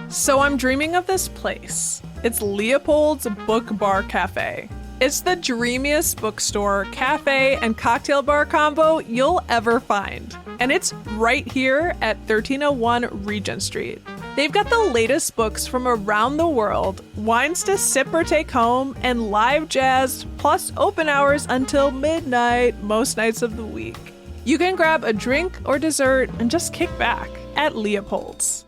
So I'm dreaming of this place. It's Leopold's Book Bar Cafe. It's the dreamiest bookstore, cafe, and cocktail bar combo you'll ever find. And it's right here at 1301 Regent Street. They've got the latest books from around the world, wines to sip or take home, and live jazz, plus open hours until midnight most nights of the week. You can grab a drink or dessert and just kick back at Leopold's.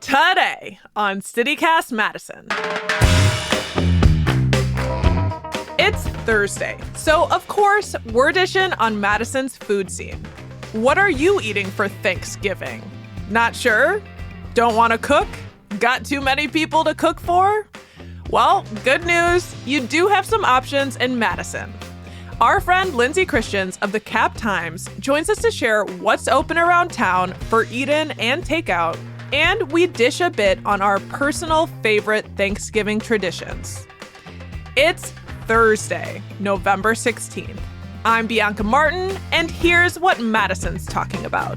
Today on CityCast Madison. It's Thursday, so of course, we're dishing on Madison's food scene. What are you eating for Thanksgiving? Not sure? Don't want to cook? Got too many people to cook for? Well, good news, you do have some options in Madison. Our friend Lindsay Christians of the Cap Times joins us to share what's open around town for eat-in and takeout, and we dish a bit on our personal favorite Thanksgiving traditions. It's Thursday, November 16th. I'm Bianca Martin, and here's what Madison's talking about.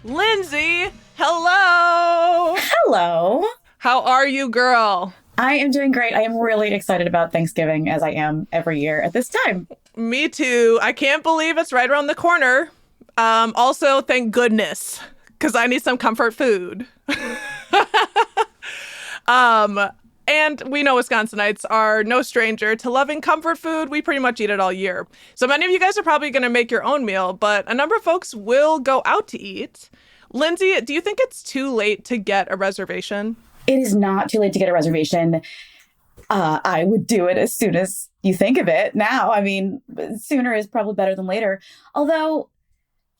Lindsay, hello! Hello! How are you, girl? I am doing great. I am really excited about Thanksgiving, as I am every year at this time. Me too. I can't believe it's right around the corner. Also, thank goodness, because I need some comfort food. And we know Wisconsinites are no stranger to loving comfort food. We pretty much eat it all year. So many of you guys are probably going to make your own meal, but a number of folks will go out to eat. Lindsay, do you think it's too late to get a reservation? It is not too late to get a reservation. I would do it as soon as you think of it now. I mean, sooner is probably better than later. Although,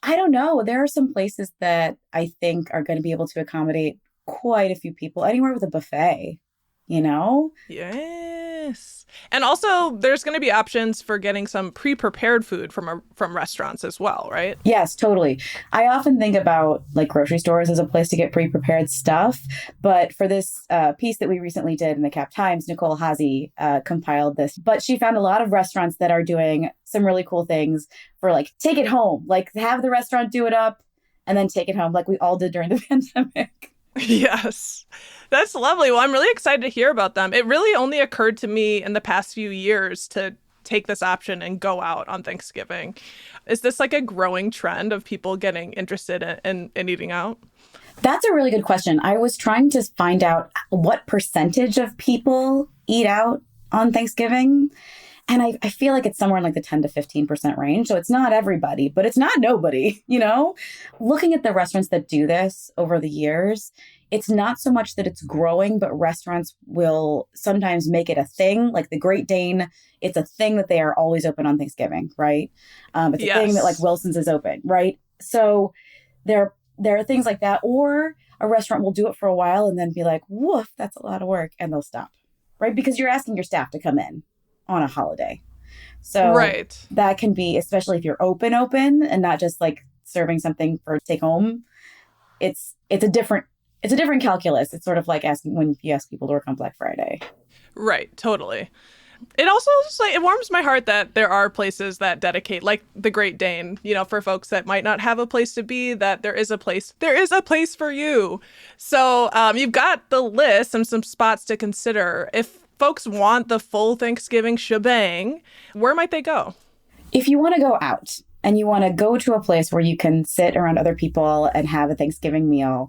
I don't know. There are some places that I think are going to be able to accommodate quite a few people, anywhere with a buffet, you know? Yes. And also, there's going to be options for getting some pre-prepared food from restaurants as well, right? Yes, totally. I often think about like grocery stores as a place to get pre-prepared stuff. But for this piece that we recently did in the Cap Times, Nicole Hazy compiled this. But she found a lot of restaurants that are doing some really cool things for like take it home, like have the restaurant do it up and then take it home like we all did during the pandemic. Yes, that's lovely. Well, I'm really excited to hear about them. It really only occurred to me in the past few years to take this option and go out on Thanksgiving. Is this like a growing trend of people getting interested in eating out? That's a really good question. I was trying to find out what percentage of people eat out on Thanksgiving. And I feel like it's somewhere in like the 10 to 15% range. So it's not everybody, but it's not nobody, you know? Looking at the restaurants that do this over the years, it's not so much that it's growing, but restaurants will sometimes make it a thing. Like the Great Dane, it's a thing that they are always open on Thanksgiving, right? It's a thing that like Wilson's is open, right? So there are things like that. Or a restaurant will do it for a while and then be like, woof, that's a lot of work. And they'll stop, right? Because you're asking your staff to come in on a holiday. So right. That can be, especially if you're open and not just like serving something for take home. It's a different calculus. It's sort of like asking when you ask people to work on Black Friday. Right. Totally. It also just like it warms my heart that there are places that dedicate like the Great Dane, you know, for folks that might not have a place to be, that there is a place for you. So you've got the list and some spots to consider. If folks want the full Thanksgiving shebang, where might they go? If you want to go out and you want to go to a place where you can sit around other people and have a Thanksgiving meal,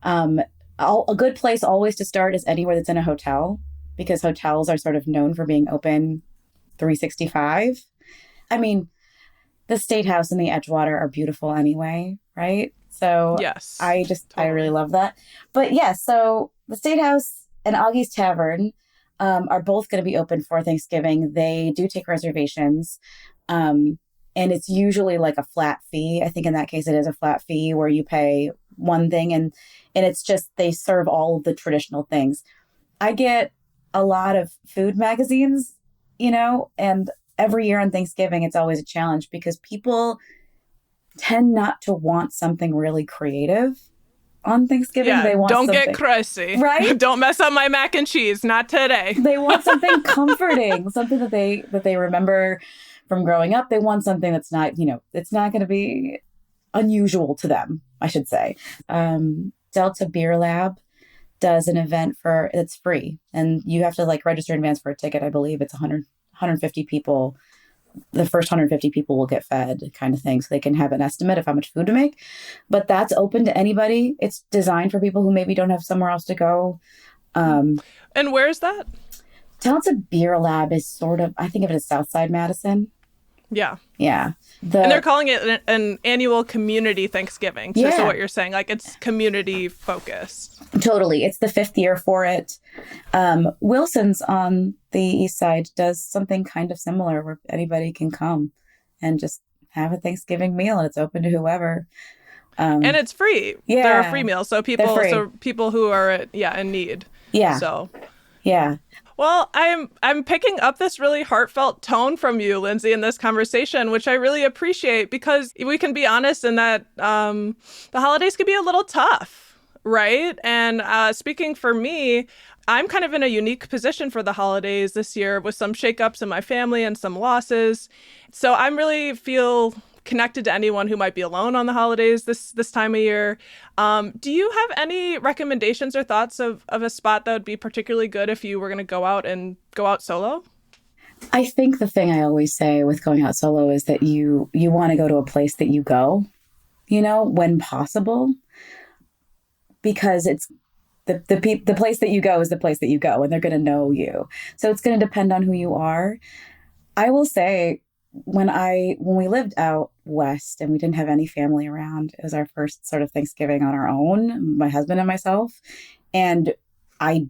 a good place always to start is anywhere that's in a hotel, because hotels are sort of known for being open 365. I mean, the State House and the Edgewater are beautiful anyway, right? So yes, I really love that. But yeah, so the State House and Augie's Tavern are both going to be open for Thanksgiving. They do take reservations. And it's usually like a flat fee. I think in that case, it is a flat fee where you pay one thing and it's just, they serve all of the traditional things. I get a lot of food magazines, you know, and every year on Thanksgiving, it's always a challenge because people tend not to want something really creative on Thanksgiving. Yeah, They want don't something, get crusty. right? Don't mess up my mac and cheese. Not today. They want something comforting, something that they remember from growing up. They want something that's not, it's not going to be unusual to them, I should say. Delta Beer Lab does an event it's free, and you have to like register in advance for a ticket. I believe it's 150 people. The first 150 people will get fed, kind of thing, so they can have an estimate of how much food to make. But that's open to anybody. It's designed for people who maybe don't have somewhere else to go. And where is that? Delta Beer Lab is sort of, I think of it as Southside Madison. Yeah. Yeah. And they're calling it an annual community Thanksgiving. So what you're saying, like it's community focused. Totally. It's the 5th year for it. Wilson's on the east side does something kind of similar where anybody can come and just have a Thanksgiving meal, and it's open to whoever. And it's free. Yeah. They're a free meal. So people who are in need. Yeah. So yeah. Well, I'm picking up this really heartfelt tone from you, Lindsay, in this conversation, which I really appreciate, because we can be honest in that the holidays can be a little tough, right? And speaking for me, I'm kind of in a unique position for the holidays this year with some shakeups in my family and some losses. So I really feel connected to anyone who might be alone on the holidays this time of year. Do you have any recommendations or thoughts of a spot that would be particularly good if you were going to go out solo? I think the thing I always say with going out solo is that you want to go to a place that you go, when possible, because it's the place that you go is the place that you go, and they're going to know you. So it's going to depend on who you are. I will say, when we lived out west and we didn't have any family around, it was our first sort of Thanksgiving on our own, my husband and myself, and I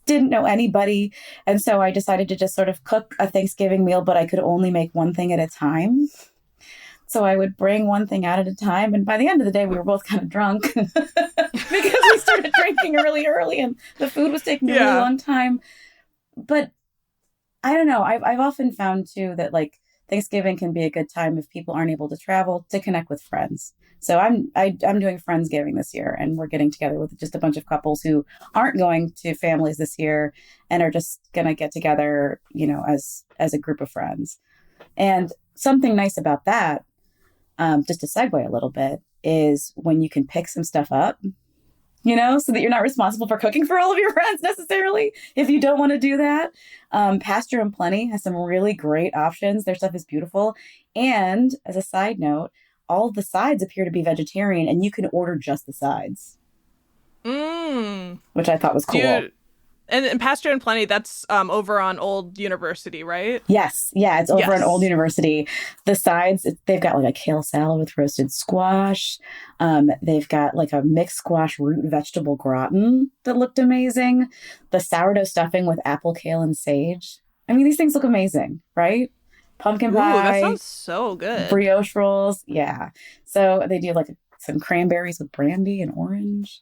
didn't know anybody. And so I decided to just sort of cook a Thanksgiving meal, but I could only make one thing at a time. So I would bring one thing out at a time. And by the end of the day, we were both kind of drunk because we started drinking really early and the food was taking a really long time. But I don't know. I've often found too that like Thanksgiving can be a good time if people aren't able to travel to connect with friends. So I'm doing Friendsgiving this year, and we're getting together with just a bunch of couples who aren't going to families this year and are just going to get together, as a group of friends. And something nice about that, just to segue a little bit, is when you can pick some stuff up, so that you're not responsible for cooking for all of your friends necessarily, if you don't want to do that. Pasture and Plenty has some really great options. Their stuff is beautiful. And as a side note, all of the sides appear to be vegetarian, and you can order just the sides. Which I thought was cool. And Pasture and Plenty, that's over on Old University, right? Yes. Yeah, it's over on Old University. The sides, they've got like a kale salad with roasted squash. They've got like a mixed squash root vegetable gratin that looked amazing. The sourdough stuffing with apple, kale, and sage. I mean, these things look amazing, right? Pumpkin pie. Ooh, that sounds so good. Brioche rolls. Yeah. So they do like some cranberries with brandy and orange.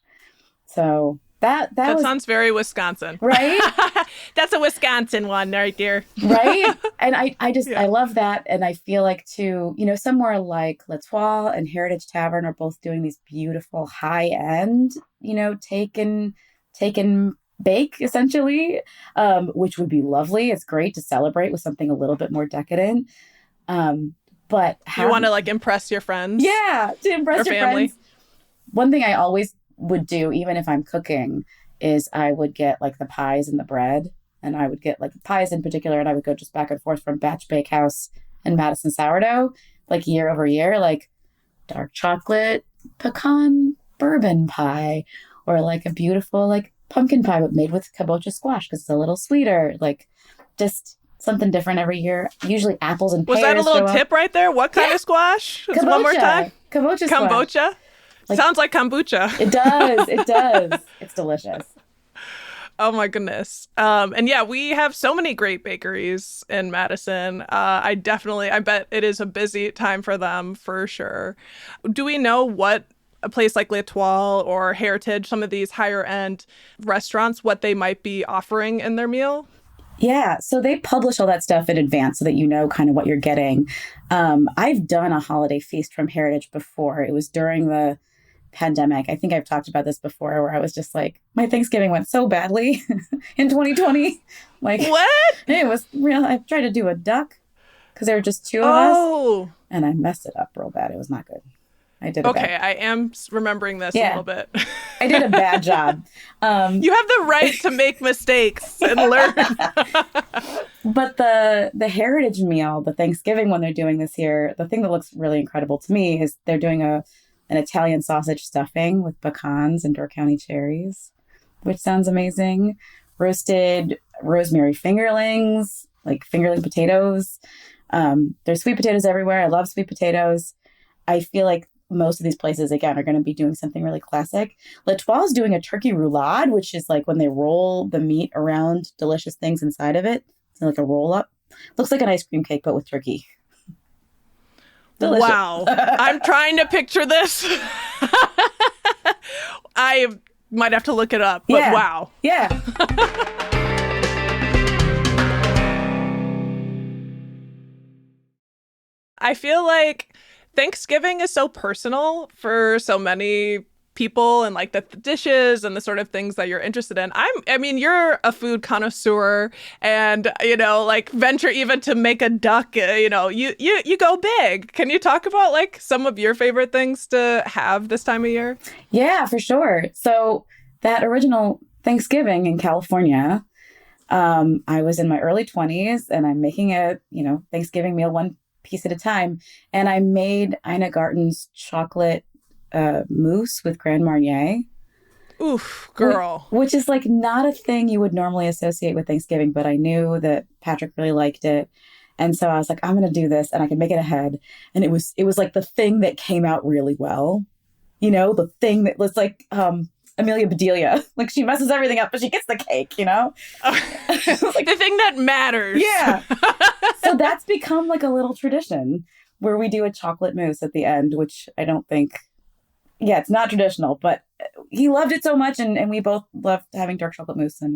So that sounds very Wisconsin. Right? That's a Wisconsin one right there. Right? And I love that. And I feel like too, somewhere like L'Etoile and Heritage Tavern are both doing these beautiful high end, take and bake essentially, which would be lovely. It's great to celebrate with something a little bit more decadent. But you want to like impress your friends? Yeah, to impress your family. Friends. One thing I always would do, even if I'm cooking, is I would get like the pies and the bread, and I would get like the pies in particular, and I would go just back and forth from Batch Bakehouse and Madison Sourdough, like year over year, like dark chocolate pecan bourbon pie, or like a beautiful like pumpkin pie but made with kabocha squash because it's a little sweeter, like just something different every year. Usually apples and pears. Was that a little tip right there? What kind of squash? Kabocha. One more time. Kabocha squash. Kombucha? Sounds like kombucha. It does. It does. It's delicious. Oh my goodness. And yeah, we have so many great bakeries in Madison. I bet it is a busy time for them for sure. Do we know what a place like L'Etoile or Heritage, some of these higher end restaurants, what they might be offering in their meal? Yeah, so they publish all that stuff in advance so that you know kind of what you're getting. I've done a holiday feast from Heritage before. It was during the pandemic. I think I've talked about this before where I was just like, my Thanksgiving went so badly in 2020. Like, what? It was real. I tried to do a duck because there were just two of us and I messed it up real bad. It was not good. I did Okay, I am remembering this a little bit. I did a bad job. You have the right to make mistakes and learn. But the heritage meal, the Thanksgiving one they're doing this year, the thing that looks really incredible to me is they're doing an Italian sausage stuffing with pecans and Door County cherries, which sounds amazing. Roasted rosemary fingerlings, like fingerling potatoes. There's sweet potatoes everywhere. I love sweet potatoes. I feel like most of these places, again, are going to be doing something really classic. L'Etoile is doing a turkey roulade, which is like when they roll the meat around delicious things inside of it. It's like a roll up. Looks like an ice cream cake, but with turkey. Delicious. Wow. I'm trying to picture this. I might have to look it up, but wow. Yeah. I feel like Thanksgiving is so personal for so many people and like the dishes and the sort of things that you're interested in. I mean, you're a food connoisseur and, like venture even to make a duck, you go big. Can you talk about like some of your favorite things to have this time of year? Yeah, for sure. So that original Thanksgiving in California, I was in my early 20s and I'm making a, Thanksgiving meal one piece at a time. And I made Ina Garten's chocolate mousse with Grand Marnier. Oof, girl. Which is like not a thing you would normally associate with Thanksgiving, but I knew that Patrick really liked it. And so I was like, I'm going to do this and I can make it ahead. And it was like the thing that came out really well. The thing that was like Amelia Bedelia. Like she messes everything up, but she gets the cake, Like, the thing that matters. Yeah. So that's become like a little tradition where we do a chocolate mousse at the end, which I don't think, it's not traditional, but he loved it so much. And we both loved having dark chocolate mousse. And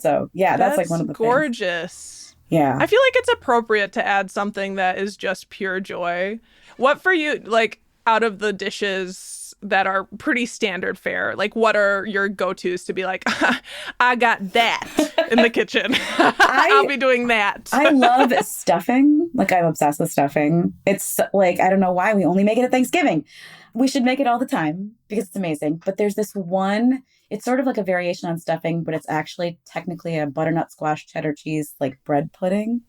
that's like one of the gorgeous. Things. Yeah. I feel like it's appropriate to add something that is just pure joy. What for you, like out of the dishes that are pretty standard fare, like what are your go-tos to be like, I got that in the kitchen. I'll be doing that. I love stuffing. Like I'm obsessed with stuffing. It's like, I don't know why we only make it at Thanksgiving. We should make it all the time because it's amazing. But there's this one, it's sort of like a variation on stuffing, but it's actually technically a butternut squash cheddar cheese, like bread pudding.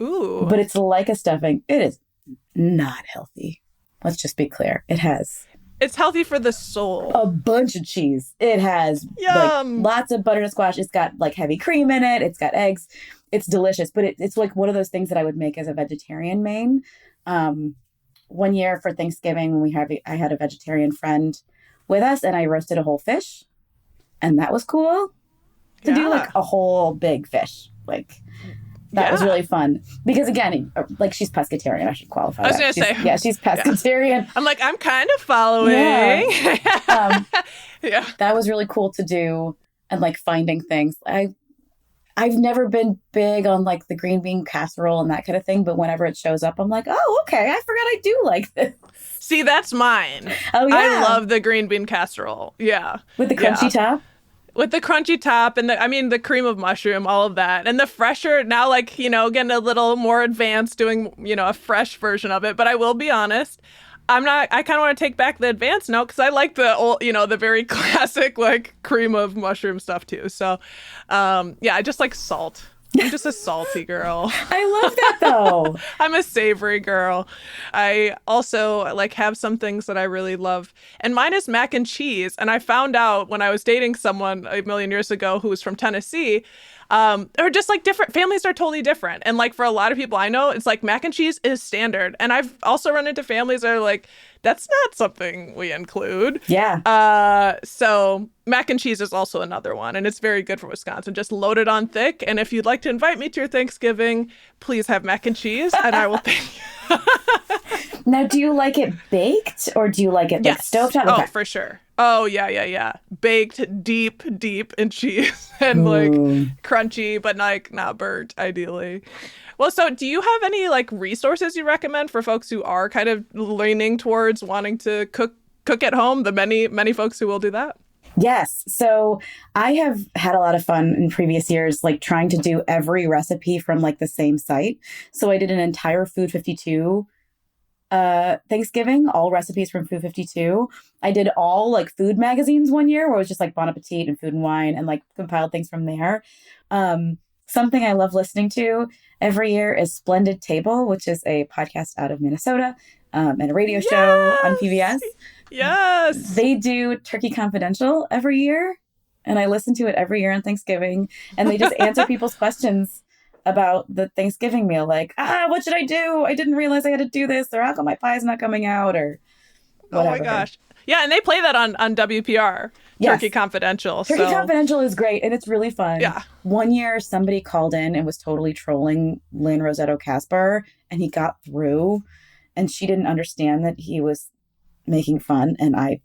Ooh. But it's like a stuffing. It is not healthy. Let's just be clear. It's healthy for the soul. A bunch of cheese. It has like, lots of butternut squash. It's got like heavy cream in it. It's got eggs. It's delicious. But it's like one of those things that I would make as a vegetarian main. One year for Thanksgiving, I had a vegetarian friend with us and I roasted a whole fish. And that was cool to do like a whole big fish. Like that was really fun because again, like she's pescatarian. I should qualify. I was going to say, she's pescatarian. I'm like, I'm kind of following. Yeah. That was really cool to do and like finding things. I've never been big on like the green bean casserole and that kind of thing, but whenever it shows up, I'm like, oh, okay, I forgot I do like this. See, that's mine. Oh yeah, I love the green bean casserole. Yeah, with the crunchy top. With the crunchy top and the cream of mushroom, all of that. And the fresher, now like, getting a little more advanced, doing, a fresh version of it. But I will be honest, I kind of want to take back the advanced note because I like the old, the very classic like cream of mushroom stuff too. So, I just like salt. I'm just a salty girl. I love that though. I'm a savory girl. I also like have some things that I really love. And mine is mac and cheese. And I found out when I was dating someone a million years ago who was from Tennessee, or just like different families are totally different. And like for a lot of people I know, it's like mac and cheese is standard. And I've also run into families that are like, that's not something we include. Yeah. So mac and cheese is also another one. And it's very good for Wisconsin. Just load it on thick. And if you'd like to invite me to your Thanksgiving, please have mac and cheese and I will thank you. Now, do you like it baked or do you like it like stovetop? Okay. Oh, for sure. Oh, yeah. Baked deep in cheese and like crunchy, but like not burnt, ideally. Well, so do you have any like resources you recommend for folks who are kind of leaning towards wanting to cook cook at home, the many folks who will do that? Yes. So I have had a lot of fun in previous years, like trying to do every recipe from like the same site. So I did an entire Food 52 Thanksgiving, all recipes from Food 52. I did all like food magazines one year where it was just like Bon Appetit and Food and Wine and like compiled things from there. Something I love listening to every year is Splendid Table, which is a podcast out of Minnesota and a radio show on PBS. Yes. They do Turkey Confidential every year, and I listen to it every year on Thanksgiving, and they just answer people's questions about the Thanksgiving meal, like, what should I do? I didn't realize I had to do this, or how come my pie's not coming out, or whatever. Oh my gosh. Yeah, and they play that on WPR, Yes. Turkey Confidential. Turkey Confidential is great, and it's really fun. Yeah. One year, somebody called in and was totally trolling Lynn Rosetto Caspar, and he got through, and she didn't understand that he was making fun, and I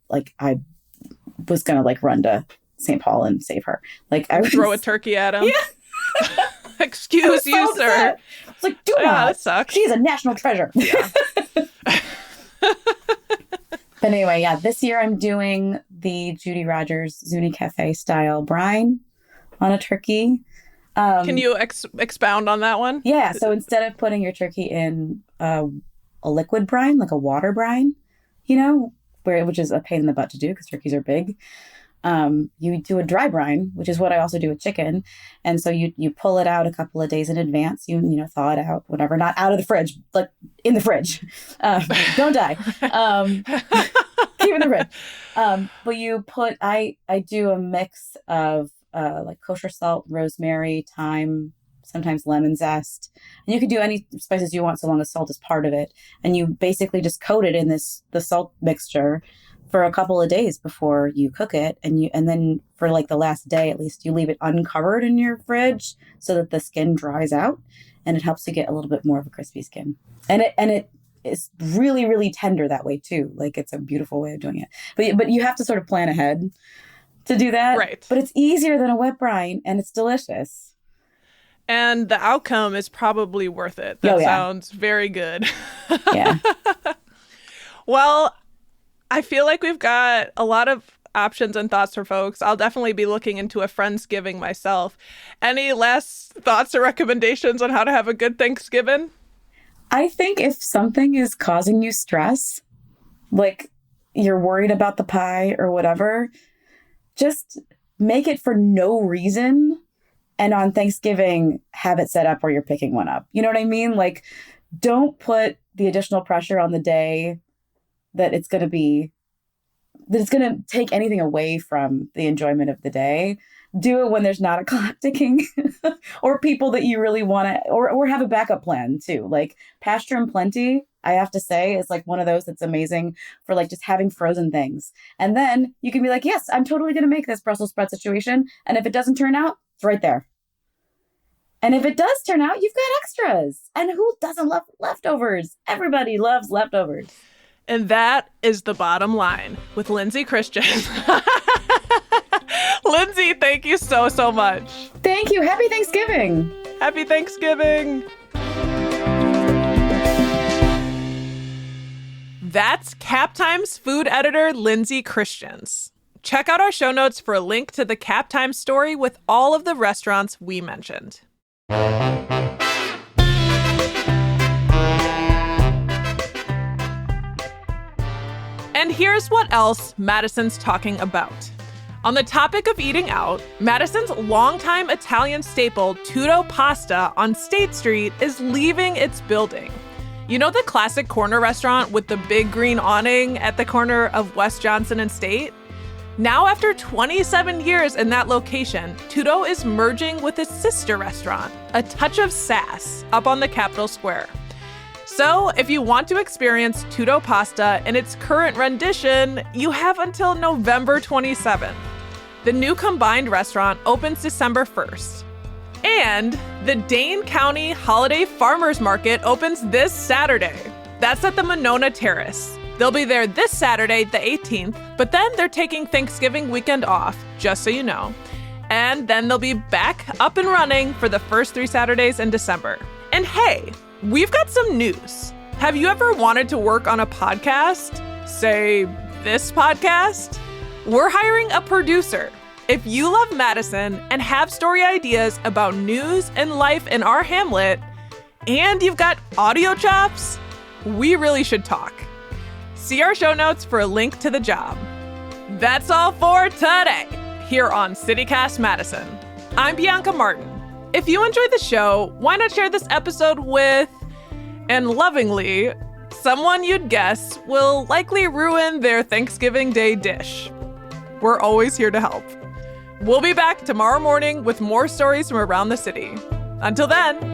was gonna like run to St. Paul and save her. Like I would throw a turkey at him. Yeah. Excuse you, upset. sir. It's like, do not. That sucks. She's a national treasure. Yeah. But anyway, yeah, this year I'm doing the Judy Rogers Zuni Cafe style brine on a turkey. Can you expound on that one? Yeah, so instead of putting your turkey in a liquid brine, like a water brine, which is a pain in the butt to do because turkeys are big, you do a dry brine, which is what I also do with chicken. And so you pull it out a couple of days in advance, you thaw it out, whatever, not out of the fridge, like in the fridge. Don't die. Keep it in the fridge. But you put, I do a mix of like kosher salt, rosemary, thyme, sometimes lemon zest. And you can do any spices you want so long as salt is part of it. And you basically just coat it in the salt mixture for a couple of days before you cook it. And then for like the last day, at least, you leave it uncovered in your fridge so that the skin dries out, and it helps you get a little bit more of a crispy skin. And it is really, really tender that way too. Like it's a beautiful way of doing it. But you have to sort of plan ahead to do that. Right. But it's easier than a wet brine, and it's delicious. And the outcome is probably worth it. That sounds very good. Yeah. Well, I feel like we've got a lot of options and thoughts for folks. I'll definitely be looking into a Friendsgiving myself. Any last thoughts or recommendations on how to have a good Thanksgiving? I think if something is causing you stress, like you're worried about the pie or whatever, just make it for no reason. And on Thanksgiving, have it set up where you're picking one up. You know what I mean? Like, don't put the additional pressure on the day that it's going to take anything away from the enjoyment of the day. Do it when there's not a clock ticking or people that you really want to, or have a backup plan too. Like Pasture and Plenty, I have to say, is like one of those that's amazing for like just having frozen things. And then you can be like, yes, I'm totally going to make this Brussels sprout situation. And if it doesn't turn out, it's right there. And if it does turn out, you've got extras. And who doesn't love leftovers? Everybody loves leftovers. And that is the bottom line with Lindsay Christian. Lindsay, thank you so, so much. Thank you. Happy Thanksgiving. Happy Thanksgiving. That's Cap Times food editor Lindsay Christians. Check out our show notes for a link to the Cap Times story with all of the restaurants we mentioned. And here's what else Madison's talking about. On the topic of eating out, Madison's longtime Italian staple, Tutto Pasta on State Street, is leaving its building. You know the classic corner restaurant with the big green awning at the corner of West Johnson and State? Now, after 27 years in that location, Tutto is merging with its sister restaurant, A Touch of Sass, up on the Capitol Square. So, if you want to experience Tutto Pasta in its current rendition, you have until November 27th. The new combined restaurant opens December 1st. And the Dane County Holiday Farmers Market opens this Saturday. That's at the Monona Terrace. They'll be there this Saturday, the 18th, but then they're taking Thanksgiving weekend off, just so you know. And then they'll be back up and running for the first 3 Saturdays in December. And hey, we've got some news. Have you ever wanted to work on a podcast? Say, this podcast? We're hiring a producer. If you love Madison and have story ideas about news and life in our hamlet, and you've got audio chops, we really should talk. See our show notes for a link to the job. That's all for today, here on CityCast Madison. I'm Bianca Martin. If you enjoyed the show, why not share this episode with, and lovingly, someone you'd guess will likely ruin their Thanksgiving Day dish. We're always here to help. We'll be back tomorrow morning with more stories from around the city. Until then,